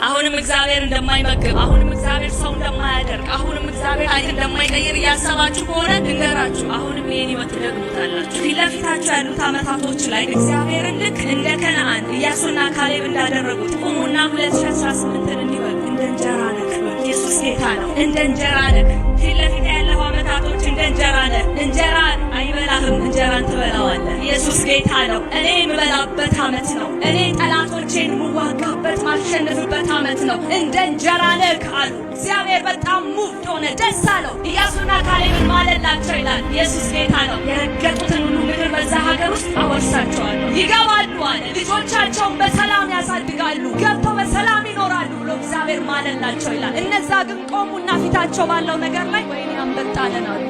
አሁንም እግዚአብሔር እንደማይመግብ፣ አሁንም እግዚአብሔር ሰው እንደማያደርግ፣ አሁንም እግዚአብሔር ታሪክ እንደማይቀይር እያሰባችሁ ከሆነ ልንገራችሁ፣ አሁንም ይሄን ህይወት ትደግሙታላችሁ። ፊት ለፊታችሁ ያሉት ዓመታቶች ላይ እግዚአብሔርን ልክ እንደ ከነዓን ኢያሱና ካሌብ እንዳደረጉት ቁሙና 2018ን እንዲበሉ እንደ እንጀራ ነክ። ኢየሱስ ጌታ ነው። እንደ እንጀራ ነክ። ፊት ለፊት ያለው ዓመታቶች እንደ እንጀራ ነክ። እንጀራን አይበላህም፣ እንጀራን ትበላዋለህ። ኢየሱስ ጌታ ነው። እኔ የምበላበት ዓመት ነው። እኔ ጠላቶቼን የምዋጋበት ማሸነፍበት ዓመት ነው። እንደ እንጀራ ነክ አሉ። እግዚአብሔር በጣም ሙቭድ ሆነ፣ ደስ አለው። ኢያሱና ካሌብን ማለላቸው ይላል። ኢየሱስ ጌታ ነው። የረገጡትን ሁሉ ምድር በዛ ሀገር ውስጥ አወርሳቸዋለሁ። ይገባሉ አለ። ልጆቻቸውን በሰላም ያሳድጋሉ፣ ገብተው በሰላም ይኖራሉ ብሎ እግዚአብሔር ማለላቸው ይላል። እነዛ ግን ቆሙና ፊታቸው ባለው ነገር ላይ ወይኔ አንበጣለን አሉ።